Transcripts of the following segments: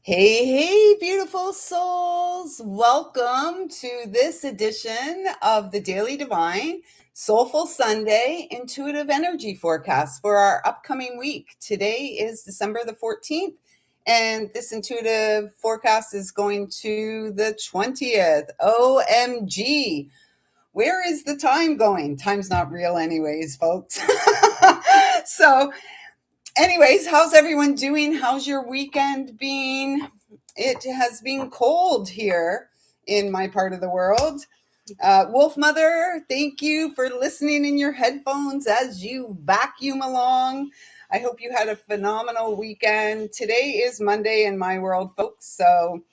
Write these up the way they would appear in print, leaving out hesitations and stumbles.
Hey, hey, beautiful souls. Welcome to this edition of the Daily Divine Soulful Sunday Intuitive Energy Forecast for our upcoming week. Today is December the 14th, and this intuitive forecast is going to the 20th. OMG. Where is the time going? Time's not real, anyways, folks. So, anyways, how's everyone doing? How's your weekend been? It has been cold here in my part of the world. Wolf Mother, thank you for listening in your headphones as you vacuum along. I hope you had a phenomenal weekend. Today is Monday in my world, folks, so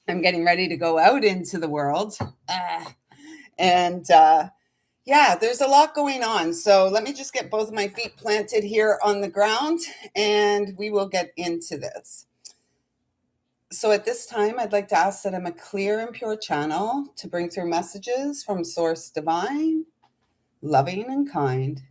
I'm getting ready to go out into the world. And yeah, there's a lot going on. So let me just get both of my feet planted here on the ground and we will get into this. So at this time, I'd like to ask that I'm a clear and pure channel to bring through messages from Source Divine, loving and kind,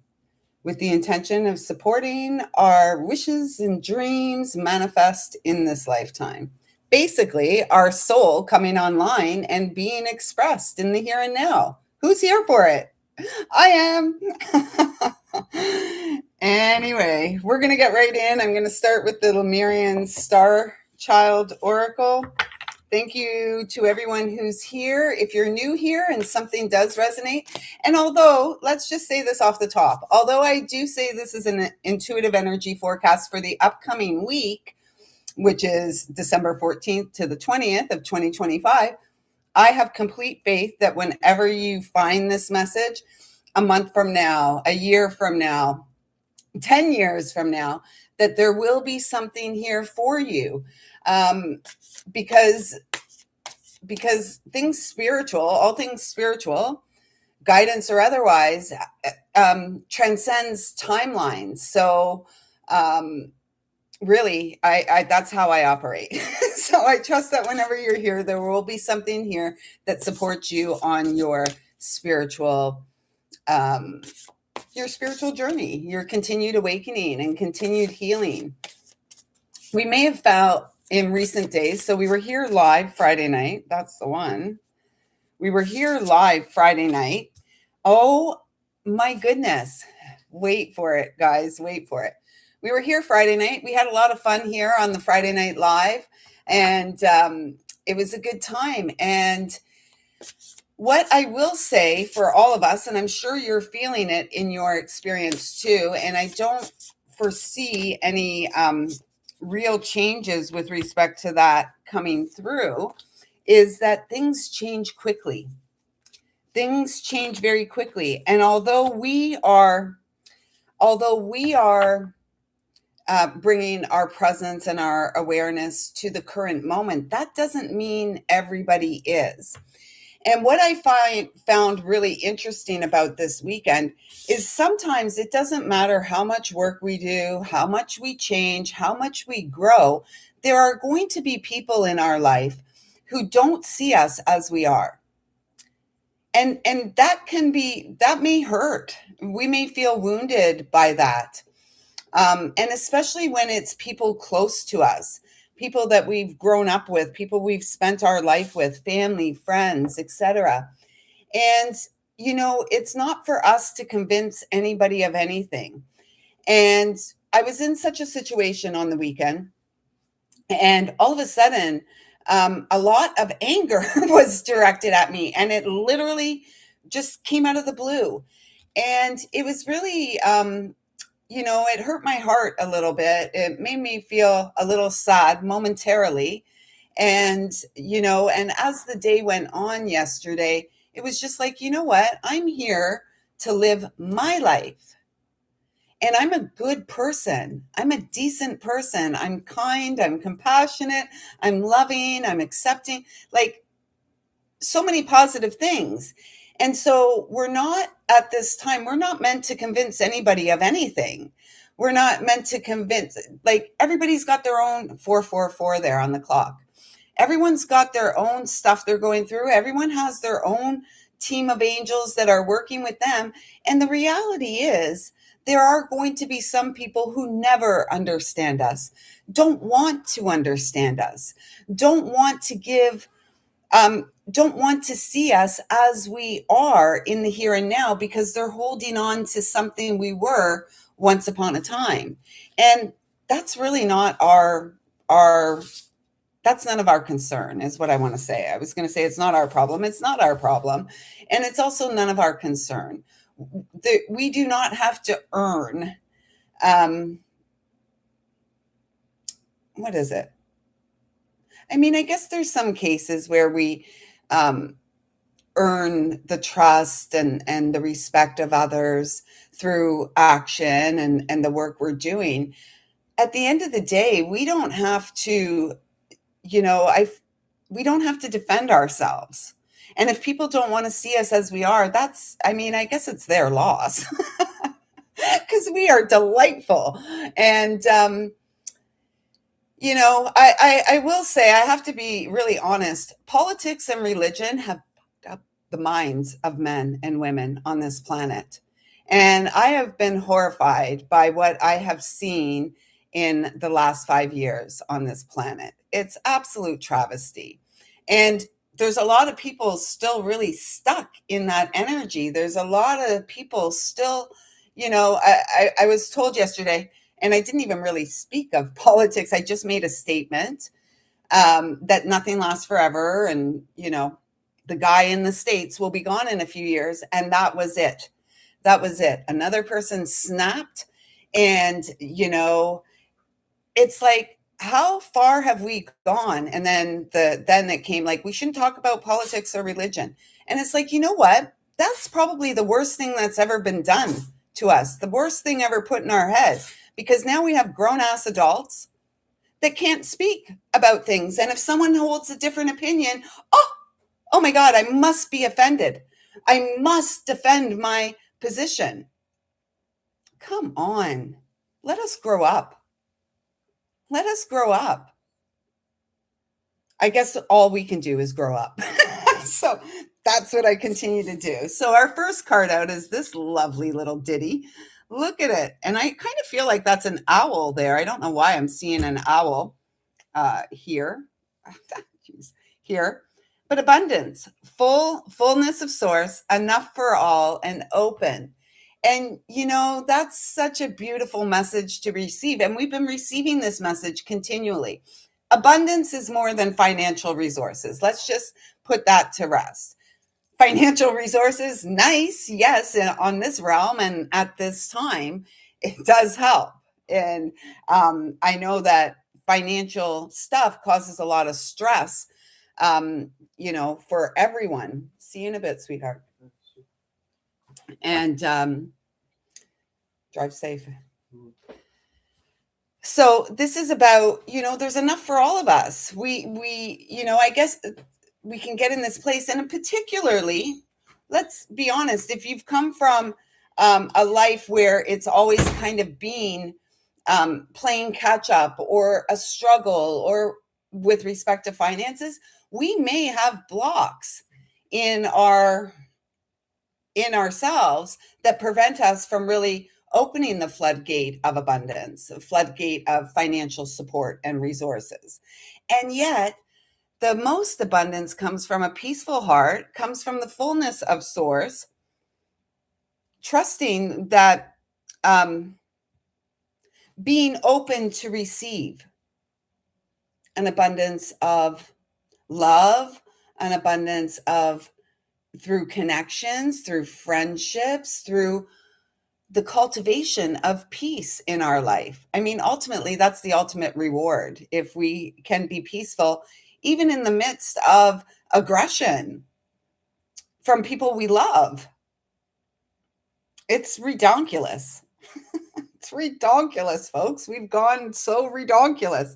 with the intention of supporting our wishes and dreams manifest in this lifetime. Basically, our soul coming online and being expressed in the here and now. Who's here for it? I am. Anyway, we're going to get right in. I'm going to start with the Lemurian Star Child Oracle. Thank you to everyone who's here. If you're new here and something does resonate, and although, let's just say this off the top, although I do say this is an intuitive energy forecast for the upcoming week, which is December 14th to the 20th of 2025, I have complete faith that whenever you find this message, a month from now, a year from now, 10 years from now, that there will be something here for you. Because things spiritual, all things spiritual, guidance or otherwise, transcends timelines. So really, I that's how I operate. So I trust that whenever you're here, there will be something here that supports you on your spiritual journey, your continued awakening and continued healing. We may have felt in recent days, so we were here live Friday night. That's the one. We were here live Friday night. Oh my goodness. Wait for it, guys. Wait for it. We were here Friday night. We had a lot of fun here on the Friday Night Live, and it was a good time. And what I will say for all of us, and I'm sure you're feeling it in your experience too, and I don't foresee any real changes with respect to that coming through, is that things change quickly. Things change very quickly. And although we are bringing our presence and our awareness to the current moment, that doesn't mean everybody is. And what I found really interesting about this weekend is sometimes it doesn't matter how much work we do, how much we change, how much we grow. There are going to be people in our life who don't see us as we are. And that may hurt. We may feel wounded by that. And especially when it's people close to us, people that we've grown up with, people we've spent our life with, family, friends, etc. And, it's not for us to convince anybody of anything. And I was in such a situation on the weekend, and all of a sudden, a lot of anger was directed at me, and it literally just came out of the blue. And it was really, it hurt my heart a little bit. It made me feel a little sad momentarily. And, and as the day went on yesterday, it was just like, you know what? I'm here to live my life. And I'm a good person. I'm a decent person. I'm kind. I'm compassionate. I'm loving. I'm accepting. Like, so many positive things. And so we're not at this time, we're not meant to convince anybody of anything. We're not meant to convince, like, everybody's got their own 444 there on the clock. Everyone's got their own stuff they're going through. Everyone has their own team of angels that are working with them. And the reality is there are going to be some people who never understand us, don't want to understand us, don't want to give don't want to see us as we are in the here and now, because they're holding on to something we were once upon a time. And that's really not our that's none of our concern, is what I want to say. I was going to say it's not our problem. It's not our problem. And it's also none of our concern. We do not have to earn, um, what is it? I mean, I guess there's some cases where we um, earn the trust and the respect of others through action and the work we're doing. At the end of the day, we don't have to, you know, we don't have to defend ourselves. And if people don't want to see us as we are, that's, I mean, I guess it's their loss because we are delightful. And, I will say, I have to be really honest. Politics and religion have fucked up the minds of men and women on this planet. And I have been horrified by what I have seen in the last 5 years on this planet. It's absolute travesty. And there's a lot of people still really stuck in that energy. There's a lot of people still, I was told yesterday, and I didn't even really speak of politics. I just made a statement that nothing lasts forever. And, the guy in the States will be gone in a few years. And that was it. That was it. Another person snapped. And, it's like, how far have we gone? And then it came like, we shouldn't talk about politics or religion. And it's like, you know what? That's probably the worst thing that's ever been done to us. The worst thing ever put in our head, because now we have grown ass adults that can't speak about things. And if someone holds a different opinion, oh my God, I must be offended. I must defend my position. Come on. Let us grow up. Let us grow up. I guess all we can do is grow up. So that's what I continue to do. So our first card out is this lovely little ditty. Look at it. And I kind of feel like that's an owl there. I don't know why I'm seeing an owl here. Jeez, here. But abundance, fullness of source, enough for all, and open. And, that's such a beautiful message to receive. And we've been receiving this message continually. Abundance is more than financial resources. Let's just put that to rest. Financial resources, nice, yes, on this realm and at this time, it does help. And I know that financial stuff causes a lot of stress, for everyone. See you in a bit, sweetheart. And drive safe. So this is about, there's enough for all of us. I guess we can get in this place. And particularly, let's be honest, if you've come from a life where it's always kind of been playing catch up or a struggle or with respect to finances, we may have blocks in ourselves that prevent us from really opening the floodgate of abundance, the floodgate of financial support and resources. And yet, the most abundance comes from a peaceful heart, comes from the fullness of source, trusting that being open to receive an abundance of love, an abundance of through connections, through friendships, through the cultivation of peace in our life. I mean, ultimately, that's the ultimate reward. If we can be peaceful, even in the midst of aggression from people we love, it's redonkulous. It's redonkulous, folks. We've gone so redonkulous.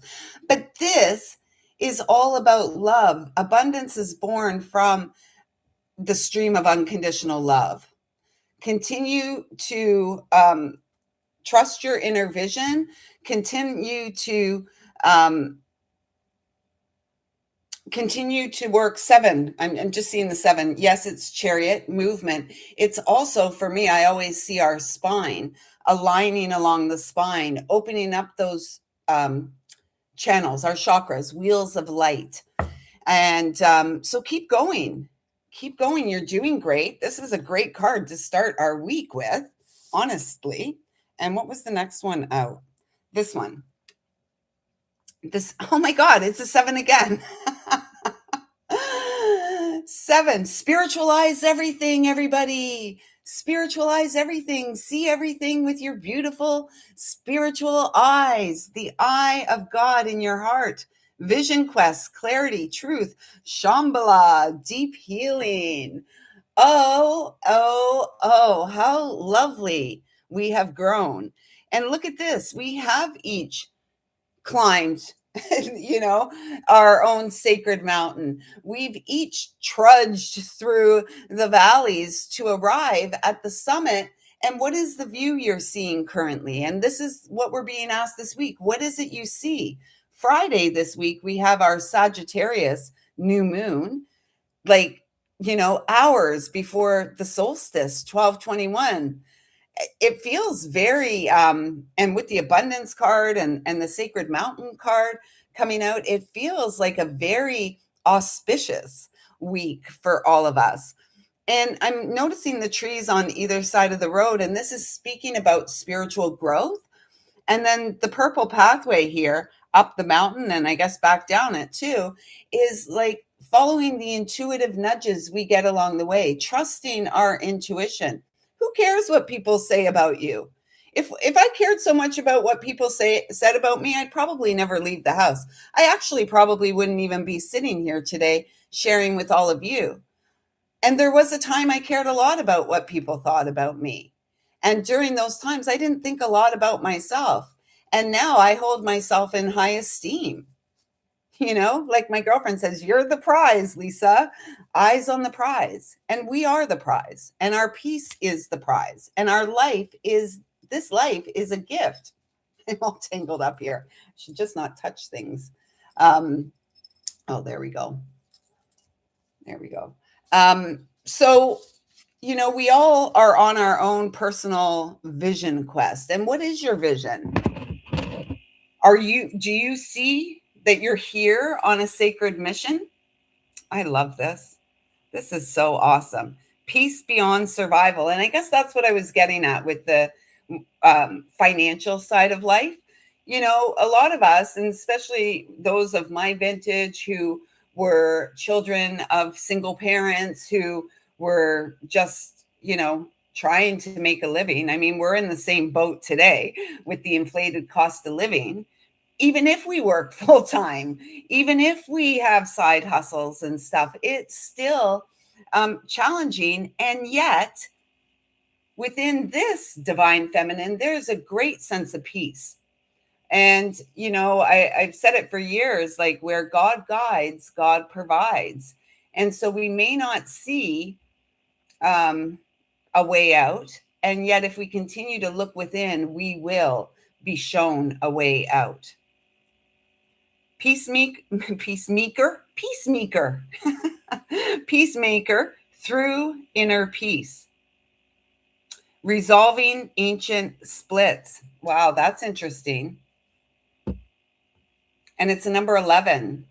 But this is all about love. Abundance is born from the stream of unconditional love. Continue to trust your inner vision. Continue to work seven. I'm just seeing the seven. Yes, it's chariot movement. It's also, for me, I always see our spine. aligning along the spine, opening up those channels, our chakras, wheels of light. And so keep going. Keep going. You're doing great. This is a great card to start our week with, honestly. And what was the next one? Oh, this one. This, oh my God, it's a 7 again. 7, spiritualize everything, everybody. Spiritualize everything. See everything with your beautiful spiritual eyes, the eye of God in your heart. Vision quest, clarity, truth, Shambhala, deep healing. Oh, how lovely we have grown. And look at this. We have each climbed, you know, our own sacred mountain. We've each trudged through the valleys to arrive at the summit. And what is the view you're seeing currently? And this is what we're being asked this week. What is it you see? Friday this week, we have our Sagittarius new moon, like, hours before the solstice, 12:21. It feels very and with the abundance card and the sacred mountain card coming out, it feels like a very auspicious week for all of us. And I'm noticing the trees on either side of the road, and this is speaking about spiritual growth. And then the purple pathway here up the mountain, and I guess back down it too, is like following the intuitive nudges we get along the way, trusting our intuition. Who cares what people say about you? If I cared so much about what people said about me, I'd probably never leave the house. I actually probably wouldn't even be sitting here today sharing with all of you. And there was a time I cared a lot about what people thought about me. And during those times, I didn't think a lot about myself. And now I hold myself in high esteem. Like my girlfriend says, you're the prize, Lisa. Eyes on the prize. And we are the prize. And our peace is the prize. And this life is a gift. I'm all tangled up here. I should just not touch things. Oh, there we go. There we go. So, we all are on our own personal vision quest. And what is your vision? Do you see that you're here on a sacred mission? I love this. This is so awesome. Peace beyond survival. And I guess that's what I was getting at with the financial side of life. A lot of us, and especially those of my vintage who were children of single parents who were just, trying to make a living. I mean, we're in the same boat today with the inflated cost of living. Even if we work full time, even if we have side hustles and stuff, it's still challenging. And yet, within this divine feminine, there's a great sense of peace. And, I've said it for years, like where God guides, God provides. And so we may not see a way out. And yet, if we continue to look within, we will be shown a way out. Peacemaker, peacemaker through inner peace. Resolving ancient splits. Wow, that's interesting. And it's a number 11.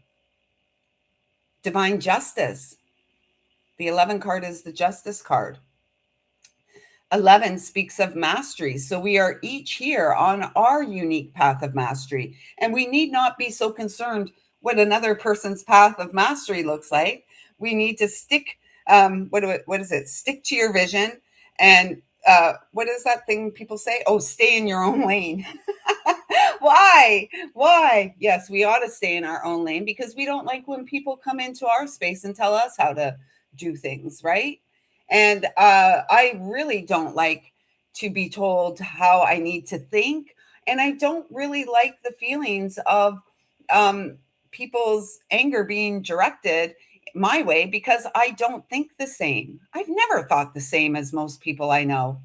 Divine justice. The 11 card is the justice card. 11 speaks of mastery. So we are each here on our unique path of mastery. And we need not be so concerned what another person's path of mastery looks like. We need to stick, what is it? Stick to your vision. And what is that thing people say? Oh, stay in your own lane. Why? Yes, we ought to stay in our own lane because we don't like when people come into our space and tell us how to do things, right? And I really don't like to be told how I need to think. And I don't really like the feelings of people's anger being directed my way because I don't think the same. I've never thought the same as most people I know.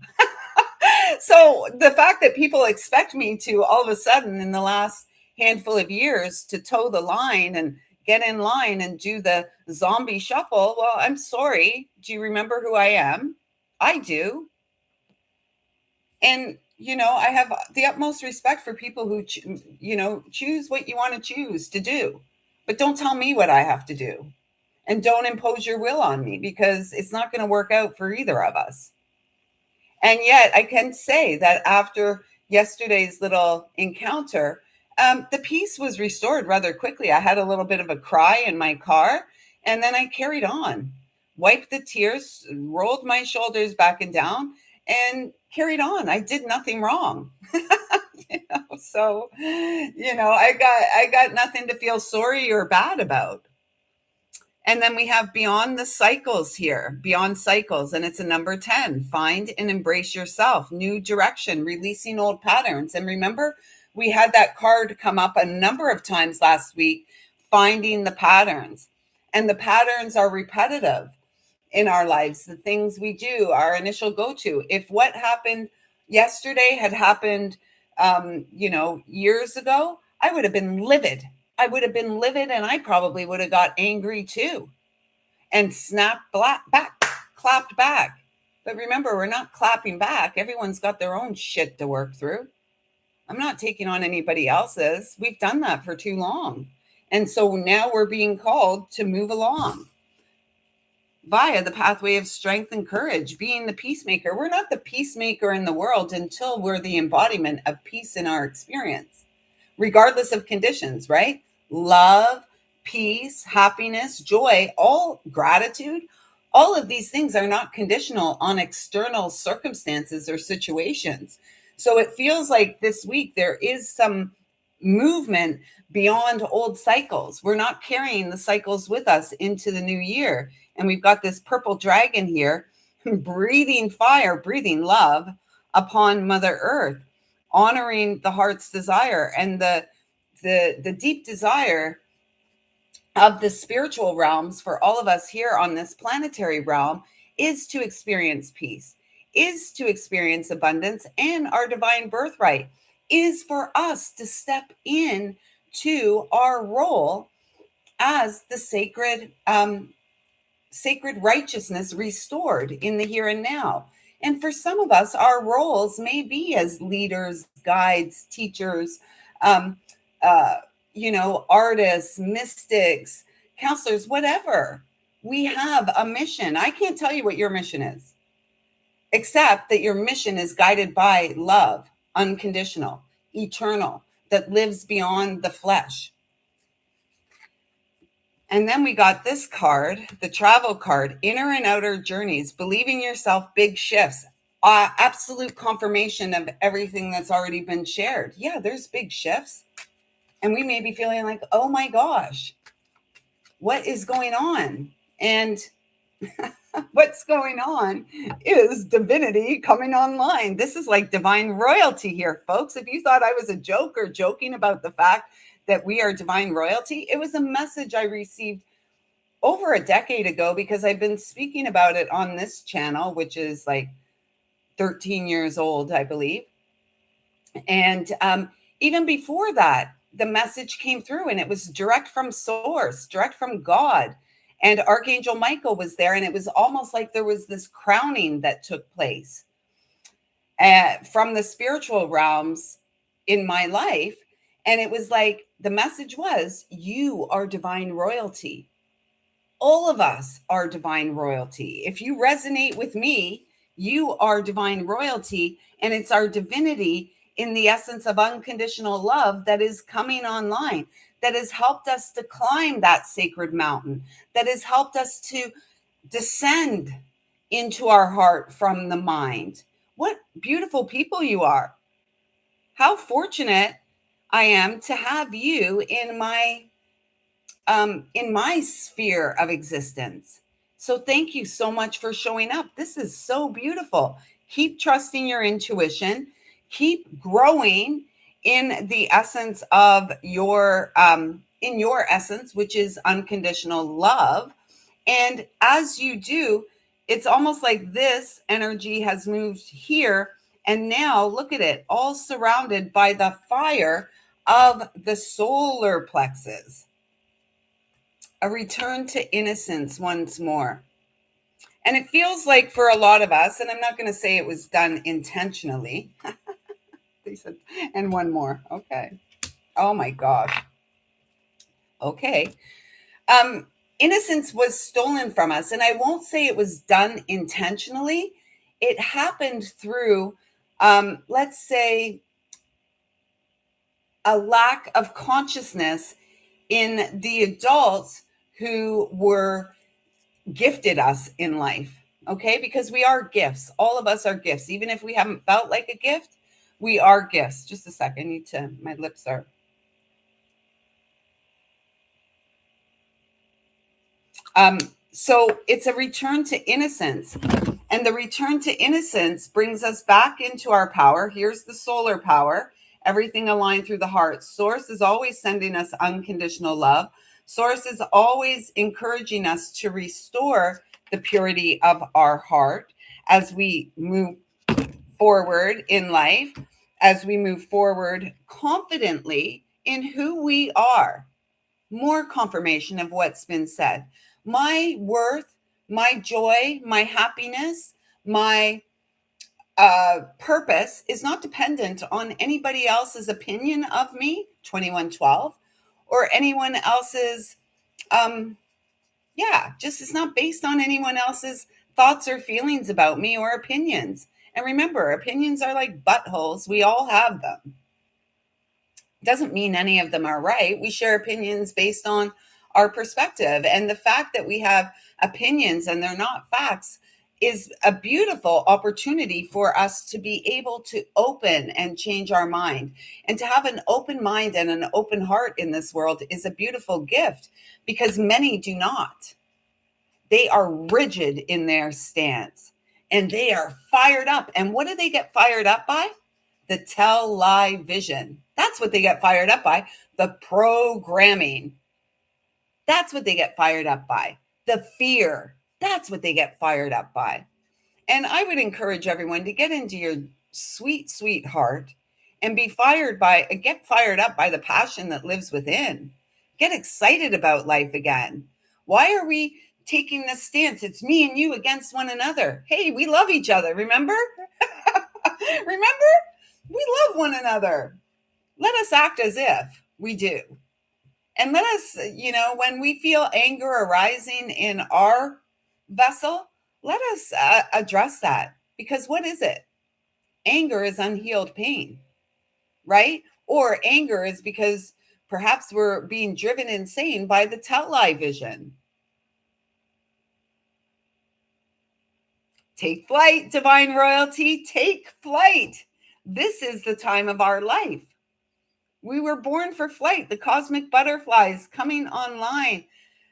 So the fact that people expect me to all of a sudden in the last handful of years to toe the line and get in line and do the zombie shuffle, well, I'm sorry. Do you remember who I am? I do. And, I have the utmost respect for people who, choose what you want to choose to do, but don't tell me what I have to do. And don't impose your will on me, because it's not going to work out for either of us. And yet, I can say that after yesterday's little encounter, the peace was restored rather quickly. I had a little bit of a cry in my car, and then I carried on, wiped the tears, rolled my shoulders back and down, and carried on. I did nothing wrong. So, I got nothing to feel sorry or bad about. And then we have beyond the cycles here, beyond cycles, and it's a number 10. Find and embrace yourself, new direction, releasing old patterns. And remember, we had that card come up a number of times last week, finding the patterns. And the patterns are repetitive in our lives, the things we do, our initial go to. If what happened yesterday had happened, years ago, I would have been livid. I would have been livid, and I probably would have got angry too and snapped back, clapped back. But remember, we're not clapping back. Everyone's got their own shit to work through. I'm not taking on anybody else's. We've done that for too long. And so now we're being called to move along via the pathway of strength and courage, being the peacemaker. We're not the peacemaker in the world until we're the embodiment of peace in our experience, regardless of conditions, right? Love, peace, happiness, joy, all gratitude, all of these things are not conditional on external circumstances or situations. So it feels like this week there is some movement beyond old cycles. We're not carrying the cycles with us into the new year. And we've got this purple dragon here breathing fire, breathing love upon Mother Earth, honoring the heart's desire and the deep desire of the spiritual realms for all of us here on this planetary realm is to experience peace, is to experience abundance, and our divine birthright is for us to step in to our role as the sacred righteousness restored in the here and now. And for some of us, our roles may be as leaders, guides, teachers, um, uh, artists, mystics, counselors, whatever. We have a mission. I can't tell you what your mission is, except that your mission is guided by love, unconditional, eternal, that lives beyond the flesh. And then we got this card, the travel card, inner and outer journeys, believing yourself, big shifts, absolute confirmation of everything that's already been shared. Yeah, there's big shifts. And we may be feeling like, oh my gosh, what is going on? And what's going on is divinity coming online. This is like divine royalty here, folks. If you thought I was a joke or joking about the fact that we are divine royalty, it was a message I received over a decade ago, because I've been speaking about it on this channel, which is like 13 years old, I believe. And even before that, the message came through, and it was direct from source, direct from God. And Archangel Michael was there, and it was almost like there was this crowning that took place from the spiritual realms in my life. And it was like the message was, you are divine royalty. All of us are divine royalty. If you resonate with me, you are divine royalty, and it's our divinity in the essence of unconditional love that is coming online, that has helped us to climb that sacred mountain, that has helped us to descend into our heart from the mind. What beautiful people you are. How fortunate I am to have you in my sphere of existence. So thank you so much for showing up. This is so beautiful. Keep trusting your intuition. Keep growing in the essence of your essence, which is unconditional love. And as you do, it's almost like this energy has moved here. And now look at it, all surrounded by the fire of the solar plexus. A return to innocence once more. And it feels like for a lot of us, and I'm not going to say it was done intentionally, They said, and one more. Okay. Oh my gosh. Okay. Um, Innocence was stolen from us, and I won't say it was done intentionally. It happened through, let's say, a lack of consciousness in the adults who were gifted us in life. Okay, because we are gifts. All of us are gifts, even if we haven't felt like a gift. We are gifts. Just a second. I need to. My lips are. Um, so it's a return to innocence. And the return to innocence brings us back into our power. Here's the solar power, everything aligned through the heart. Source is always sending us unconditional love. Source is always encouraging us to restore the purity of our heart as we move forward in life, as we move forward confidently in who we are. More confirmation of what's been said. My worth, my joy, my happiness, my purpose is not dependent on anybody else's opinion of me, 2112, or anyone else's, um, yeah, just it's not based on anyone else's thoughts or feelings about me or opinions. And remember, opinions are like buttholes, we all have them. Doesn't mean any of them are right. We share opinions based on our perspective. And the fact that we have opinions and they're not facts is a beautiful opportunity for us to be able to open and change our mind. And to have an open mind and an open heart in this world is a beautiful gift because many do not. They are rigid in their stance and they are fired up. And what do they get fired up by? The tell lie vision. That's what they get fired up by. The programming. That's what they get fired up by. The fear. That's what they get fired up by. And I would encourage everyone to get into your sweet, sweet heart and get fired up by the passion that lives within. Get excited about life again. Why are we taking this stance? It's me and you against one another. Hey, we love each other. Remember? Remember? We love one another. Let us act as if we do. And let us, when we feel anger arising in our vessel, let us address that. Because what is it? Anger is unhealed pain, right? Or anger is because perhaps we're being driven insane by the tell lie vision. Take flight, divine royalty, take flight. This is the time of our life. We were born for flight. The cosmic butterflies coming online,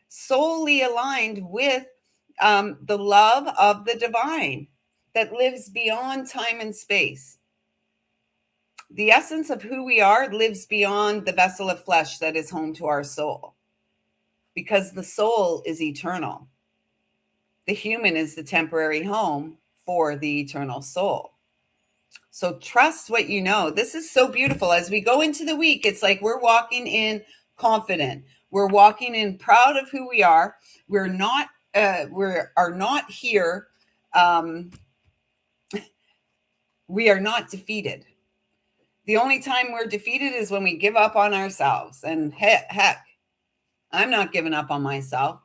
solely aligned with the love of the divine that lives beyond time and space. The essence of who we are lives beyond the vessel of flesh that is home to our soul, because the soul is eternal. The human is the temporary home for the eternal soul. So trust what you know. This is so beautiful. As we go into the week, it's like we're walking in confident. We're walking in proud of who we are. We are not here. We are not defeated. The only time we're defeated is when we give up on ourselves. And heck, I'm not giving up on myself.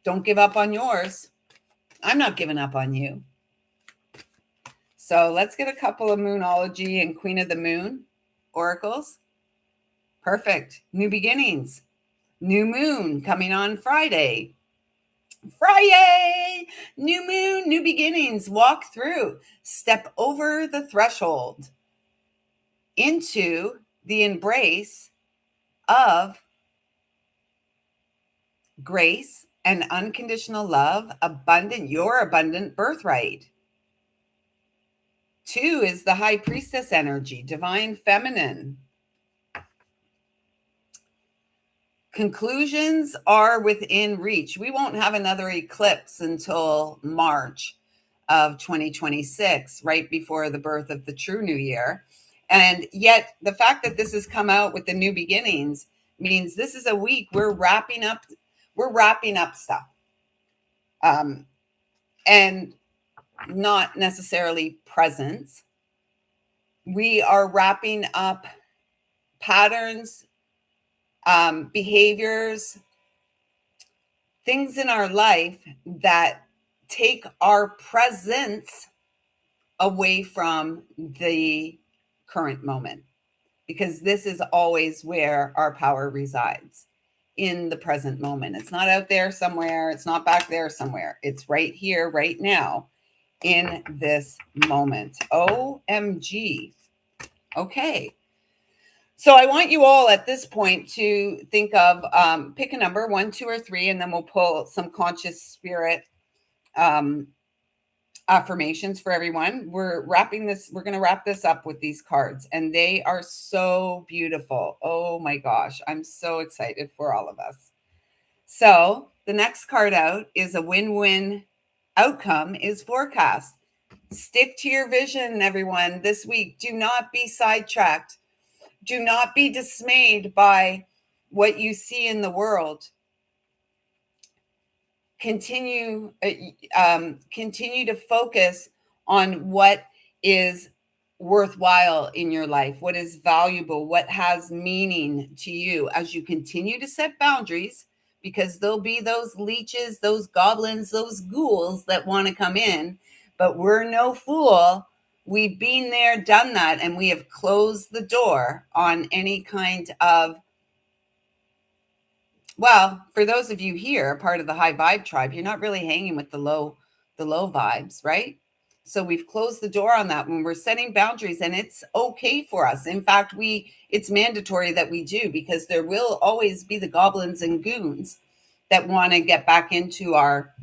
Don't give up on yours. I'm not giving up on you. So let's get a couple of Moonology and Queen of the Moon oracles. Perfect. New beginnings. New moon coming on Friday. Friday! New moon, new beginnings. Walk through. Step over the threshold into the embrace of grace and unconditional love, your abundant birthright. 2 is the high priestess energy, divine feminine. Conclusions are within reach. We won't have another eclipse until March of 2026, right before the birth of the true new year. And yet the fact that this has come out with the new beginnings means this is a week we're wrapping up stuff. And not necessarily presents, We are wrapping up patterns, behaviors, things in our life that take our presence away from the current moment, because this is always where our power resides, in the present moment. It's not out there somewhere, it's not back there somewhere. It's right here, right now, in this moment. OMG. Okay. So I want you all at this point to think of, pick a number, 1, 2, or 3, and then we'll pull some conscious spirit um, affirmations for everyone. We're going to wrap this up with these cards, and they are so beautiful. Oh my gosh, I'm so excited for all of us. So the next card out is a win-win outcome is forecast. Stick to your vision, everyone, this week. Do not be sidetracked. Do not be dismayed by what you see in the world. Continue to focus on what is worthwhile in your life, what is valuable, what has meaning to you, as you continue to set boundaries, because there'll be those leeches, those goblins, those ghouls that want to come in. But we're no fool. We've been there, done that, and we have closed the door on any kind of, well, for those of you here, part of the high vibe tribe, you're not really hanging with the low vibes, right? So we've closed the door on that when we're setting boundaries, and it's okay for us. In fact, it's mandatory that we do, because there will always be the goblins and goons that want to get back into our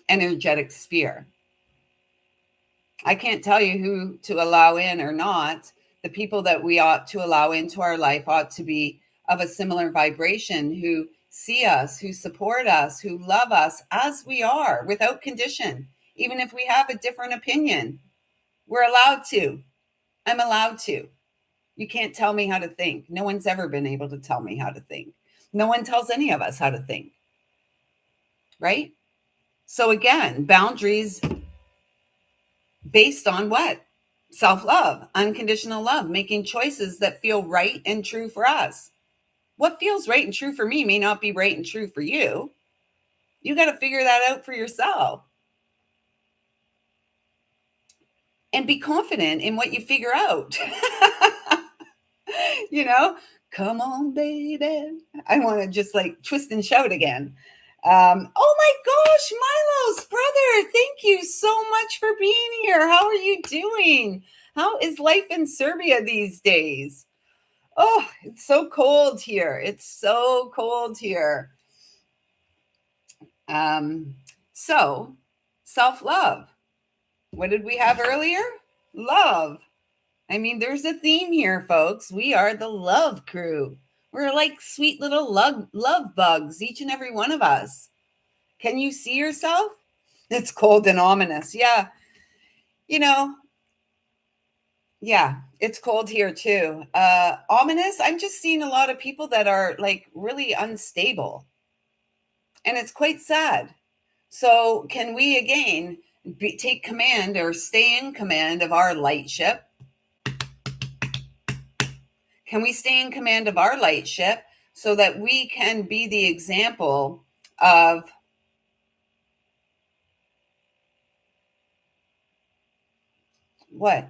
energetic sphere. I can't tell you who to allow in or not. The people that we ought to allow into our life ought to be of a similar vibration, who see us, who support us, who love us as we are, without condition. Even if we have a different opinion, we're allowed to. I'm allowed to. You can't tell me how to think. No one's ever been able to tell me how to think. No one tells any of us how to think, right? So again, boundaries based on what? Self-love, unconditional love, making choices that feel right and true for us. What feels right and true for me may not be right and true for you. You got to figure that out for yourself. And be confident in what you figure out. Come on, baby. I want to just like twist and shout again. Oh my gosh, Milo's brother, thank you so much for being here. How are you doing? How is life in Serbia these days? Oh, it's so cold here. It's so cold here. So self-love. What did we have earlier? Love. I mean, there's a theme here, folks. We are the love crew. We're like sweet little love bugs, each and every one of us. Can you see yourself? It's cold and ominous. Yeah. Yeah, it's cold here too. Ominous. I'm just seeing a lot of people that are like really unstable. And it's quite sad. So can we again take command, or stay in command of our light ship? Can we stay in command of our light ship so that we can be the example of what?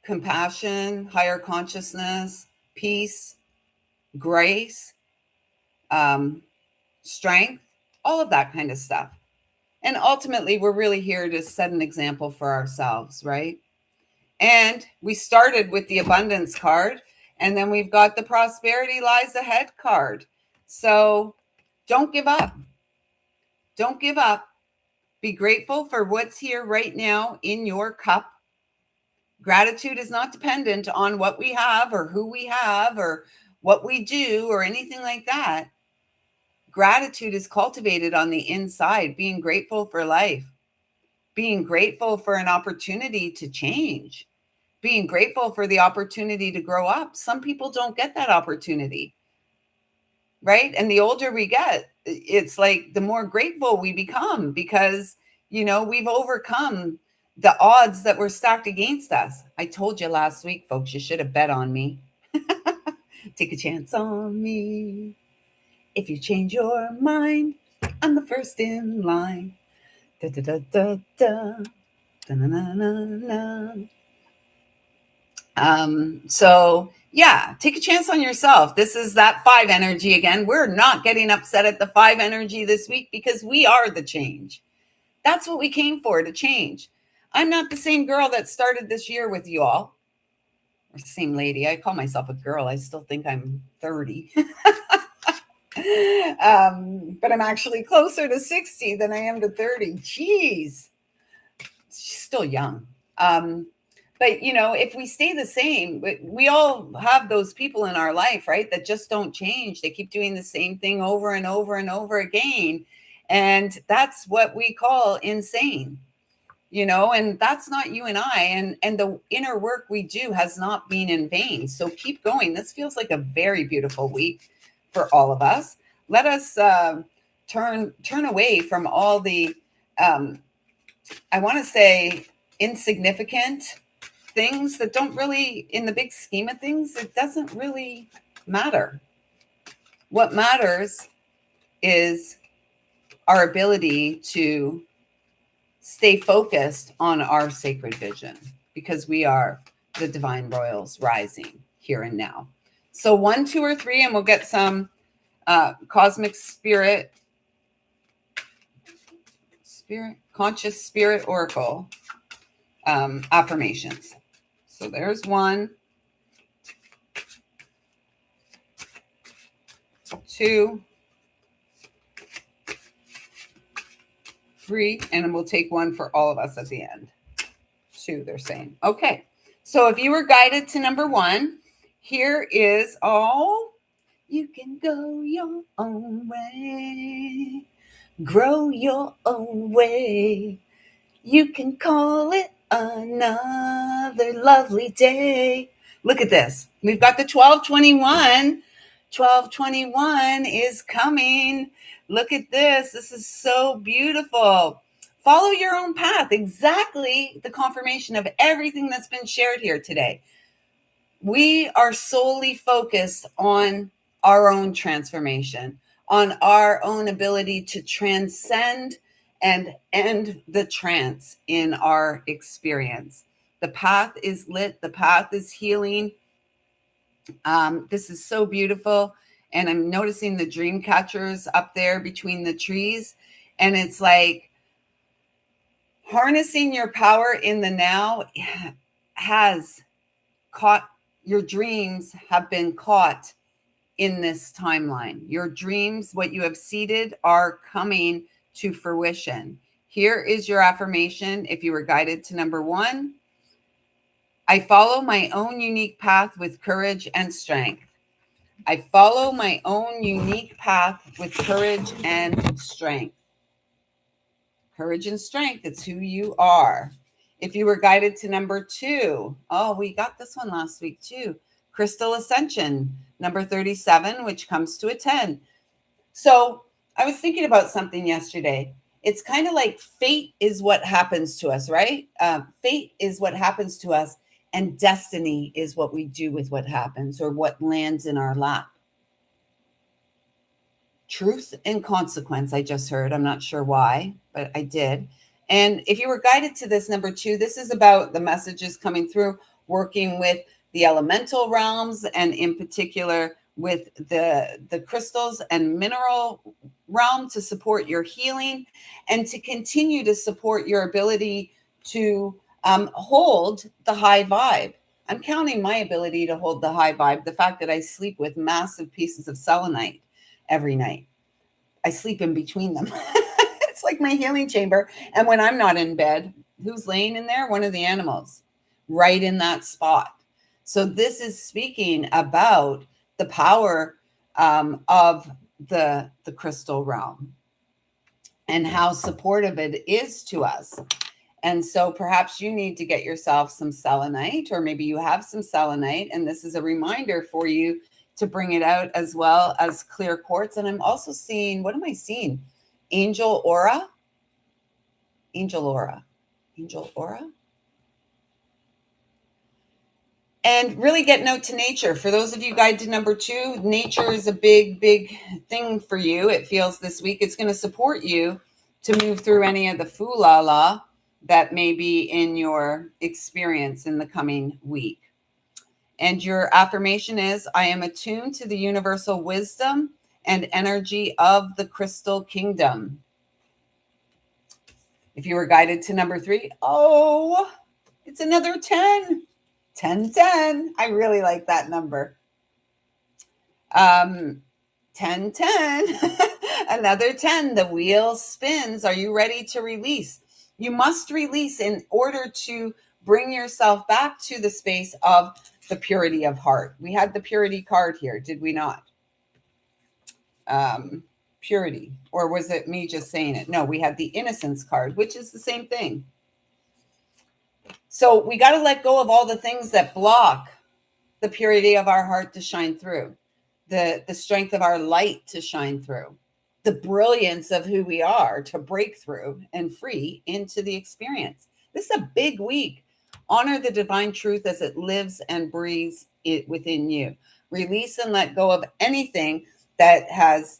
Compassion, higher consciousness, peace, grace, strength, all of that kind of stuff. And ultimately, we're really here to set an example for ourselves, right? And we started with the abundance card, and then we've got the prosperity lies ahead card. So don't give up. Don't give up. Be grateful for what's here right now in your cup. Gratitude is not dependent on what we have or who we have or what we do or anything like that. Gratitude is cultivated on the inside, being grateful for life, being grateful for an opportunity to change, being grateful for the opportunity to grow up. Some people don't get that opportunity, right? And the older we get, it's like the more grateful we become, because, we've overcome the odds that were stacked against us. I told you last week, folks, you should have bet on me. Take a chance on me. If you change your mind, I'm the first in line. Da da da da da. Da na na na na. So yeah, take a chance on yourself. This is that 5 energy again. We're not getting upset at the 5 energy this week because we are the change. That's what we came for, to change. I'm not the same girl that started this year with you all, or same lady. I call myself a girl. I still think I'm 30. But I'm actually closer to 60 than I am to 30. Jeez, she's still young. But if we stay the same, we all have those people in our life, right, that just don't change. They keep doing the same thing over and over and over again, and that's what we call insane. And that's not you and I, and the inner work we do has not been in vain. So keep going. This feels like a very beautiful week for all of us. Let us turn away from all the I want to say insignificant things that don't really, in the big scheme of things, it doesn't really matter. What matters is our ability to stay focused on our sacred vision, because we are the divine royals rising here and now. So 1, 2, or 3, and we'll get some cosmic spirit, conscious spirit oracle affirmations. So there's 1, 2, 3, and we'll take 1 for all of us at the end. 2, they're saying. Okay, so if you were guided to number 1, here is you can go your own way, grow your own way. You can call it another lovely day. Look at this. We've got the 1221. 1221 is coming. Look at this. This is so beautiful. Follow your own path. Exactly the confirmation of everything that's been shared here today. We are solely focused on our own transformation, on our own ability to transcend and end the trance in our experience. The path is lit. The path is healing. This is so beautiful. And I'm noticing the dream catchers up there between the trees. And it's like harnessing your power in the now has caught, your dreams have been caught in this timeline. Your dreams, what you have seeded, are coming to fruition. Here is your affirmation. If you were guided to number 1, I follow my own unique path with courage and strength. I follow my own unique path with courage and strength. Courage and strength, it's who you are. If you were guided to number 2, we got this one last week too. Crystal Ascension, number 37, which comes to a 10. So I was thinking about something yesterday. It's kind of like fate is what happens to us, right? Fate is what happens to us, and destiny is what we do with what happens or what lands in our lap. Truth and consequence, I just heard. I'm not sure why, but I did. And if you were guided to this number 2, this is about the messages coming through, working with the elemental realms, and in particular with the crystals and mineral realm to support your healing and to continue to support your ability to hold the high vibe. I'm counting my ability to hold the high vibe, the fact that I sleep with massive pieces of selenite every night. I sleep in between them. It's like my healing chamber. And when I'm not in bed, who's laying in there? One of the animals, right in that spot. So this is speaking about the power of the crystal realm and how supportive it is to us. And so perhaps you need to get yourself some selenite, or maybe you have some selenite, and this is a reminder for you to bring it out, as well as clear quartz. And I'm also seeing, what am I seeing? Angel aura. Angel aura. And really getting out to nature. For those of you guided number 2, nature is a big, big thing for you. It feels this week. It's going to support you to move through any of the foolala that may be in your experience in the coming week. And your affirmation is, I am attuned to the universal wisdom and energy of the crystal kingdom. If you were guided to number 3, oh, it's another 10. 10, 10. I really like that number. 10, 10. Another 10. The wheel spins. Are you ready to release? You must release in order to bring yourself back to the space of the purity of heart. We had the purity card here, did we not? Purity. Or was it me just saying it? No, we had the innocence card, which is the same thing. So we got to let go of all the things that block the purity of our heart to shine through, the strength of our light to shine through, the brilliance of who we are to break through and free into the experience. This is a big week. Honor the divine truth as it lives and breathes it within you. Release and let go of anything that has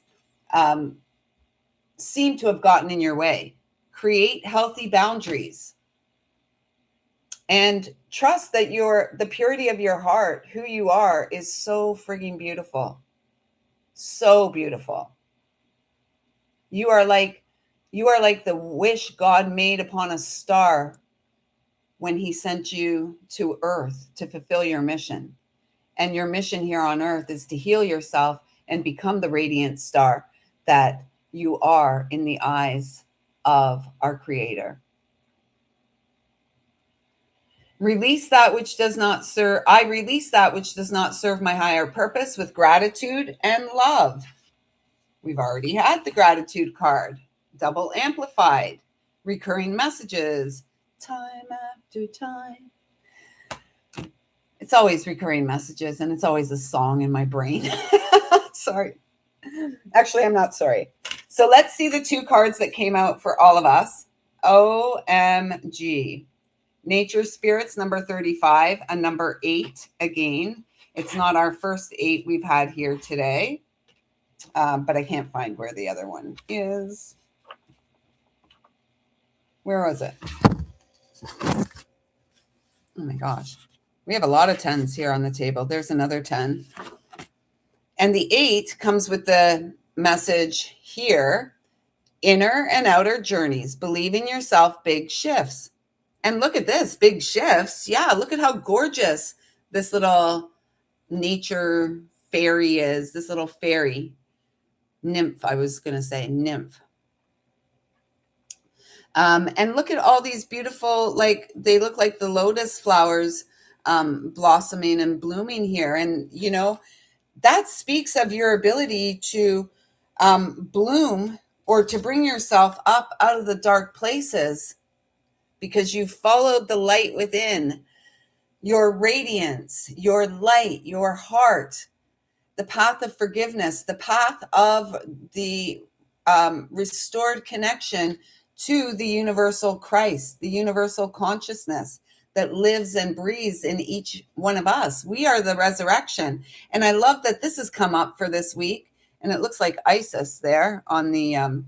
seemed to have gotten in your way. Create healthy boundaries. And trust that the purity of your heart, who you are, is so frigging beautiful. So beautiful. You are like the wish God made upon a star when he sent you to earth to fulfill your mission. And your mission here on earth is to heal yourself and become the radiant star that you are in the eyes of our Creator. Release that which does not serve. I release that which does not serve my higher purpose with gratitude and love. We've already had the gratitude card, double amplified, recurring messages, time after time. It's always recurring messages, and it's always a song in my brain. Sorry. Actually, I'm not sorry. So let's see the 2 cards that came out for all of us. OMG. Nature Spirits, number 35, a number 8 again. It's not our first 8 we've had here today, but I can't find where the other one is. Where was it? Oh my gosh. We have a lot of 10s here on the table. There's another 10. And the 8 comes with the message here, inner and outer journeys. Believe in yourself, big shifts. And look at this, big shifts. Yeah, look at how gorgeous this little nature fairy is. This little fairy nymph, I was going to say nymph. And look at all these beautiful, like they look like the lotus flowers blossoming and blooming here. And, you know, that speaks of your ability to bloom or to bring yourself up out of the dark places, because you've followed the light within, your radiance, your light, your heart, the path of forgiveness, the path of the restored connection to the universal Christ, the universal consciousness that lives and breathes in each one of us. We are the resurrection. And I love that this has come up for this week. And it looks like Isis there on the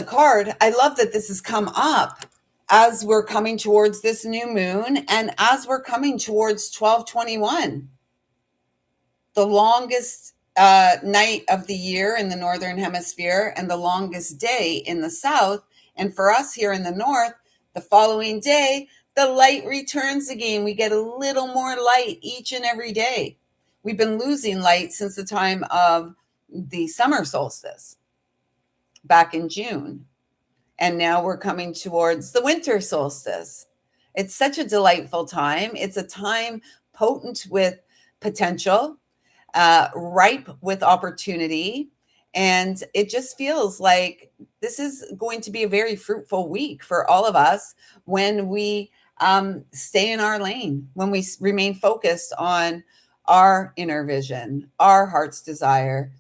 card. I love that this has come up as we're coming towards this new moon and as we're coming towards 12/21, the longest night of the year in the northern hemisphere and the longest day in the south. And for us here in the north, the following day, the light returns again. We get a little more light each and every day. We've been losing light since the time of the summer solstice back in June. And now we're coming towards the winter solstice. It's such a delightful time. It's a time potent with potential, ripe with opportunity. And it just feels like this is going to be a very fruitful week for all of us when we stay in our lane, when we remain focused on our inner vision, our heart's desire,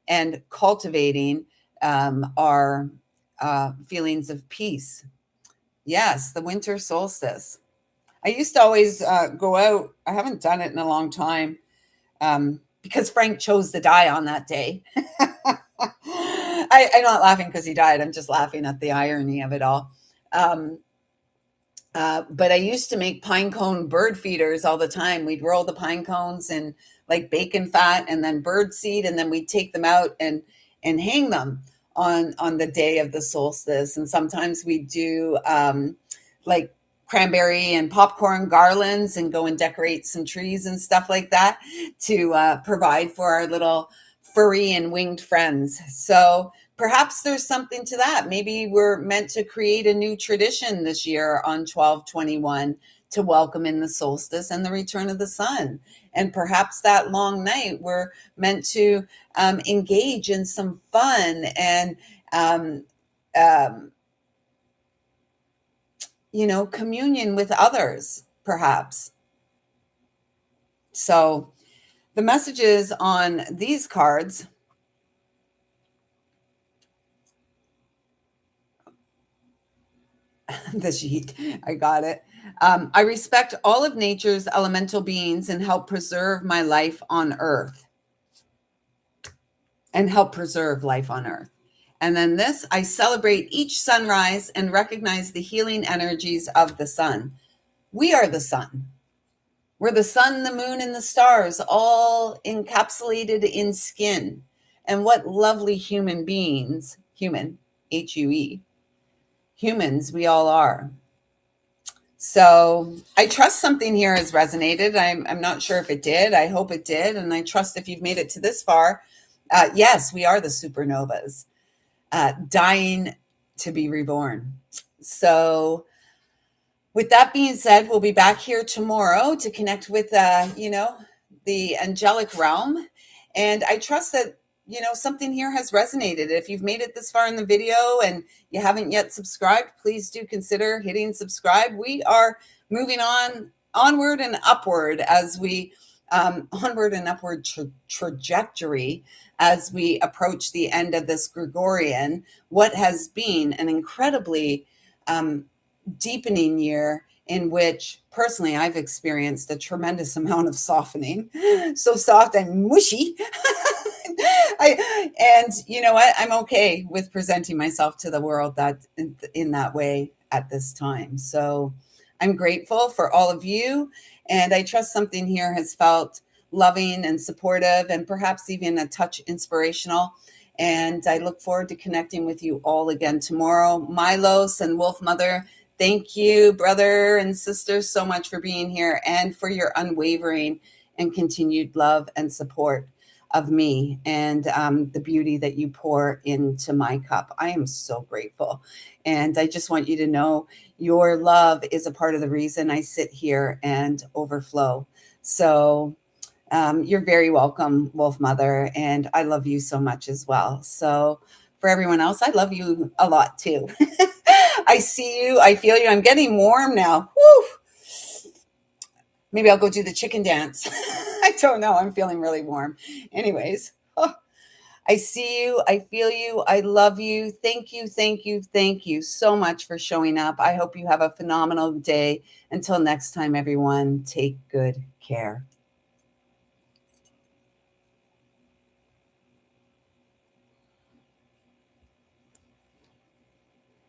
and cultivating our feelings of peace, Yes, the winter solstice. I used to always go out. I haven't done it in a long time because Frank chose to die on that day. I'm not laughing because he died. I'm just laughing at the irony of it all. Um, but I used to make pine cone bird feeders all the time. We'd roll the pine cones in like bacon fat and then bird seed, and then we'd take them out and hang them on the day of the solstice. And sometimes we do like cranberry and popcorn garlands and go and decorate some trees and stuff like that to provide for our little furry and winged friends. So perhaps there's something to that. Maybe we're meant to create a new tradition this year on 12/21 to welcome in the solstice and the return of the sun. And perhaps that long night, we're meant to engage in some fun and, um, um, communion with others, perhaps. So the messages on these cards. The sheet. I got it. I respect all of nature's elemental beings and help preserve my life on earth and help preserve life on earth. And then this, I celebrate each sunrise and recognize the healing energies of the sun. We are the sun. We're the sun, the moon, and the stars, all encapsulated in skin. And what lovely human beings, human, H-U-E, humans we all are. So I trust something here has resonated. I'm not sure if it did. I hope it did. And I trust if you've made it to this far, yes, we are the supernovas, dying to be reborn. So with that being said, we'll be back here tomorrow to connect with, the angelic realm. And I trust that, something here has resonated. If you've made it this far in the video and you haven't yet subscribed, please do consider hitting subscribe. We are moving onward and upward as we, onward and upward trajectory as we approach the end of this Gregorian, what has been an incredibly, deepening year in which personally I've experienced a tremendous amount of softening, so soft and mushy. And you know what? I'm okay with presenting myself to the world that in that way at this time. So I'm grateful for all of you, and I trust something here has felt loving and supportive and perhaps even a touch inspirational. And I look forward to connecting with you all again tomorrow. Milos and Wolf Mother, thank you, brother and sister, so much for being here and for your unwavering and continued love and support of me and the beauty that you pour into my cup. I am so grateful. And I just want you to know your love is a part of the reason I sit here and overflow. So you're very welcome, Wolf Mother. And I love you so much as well. So for everyone else, I love you a lot too. I see you. I feel you. I'm getting warm now. Woo! Maybe I'll go do the chicken dance. I don't know. I'm feeling really warm. Anyways, I see you. I feel you. I love you. Thank you. Thank you. Thank you so much for showing up. I hope you have a phenomenal day. Until next time, everyone, take good care.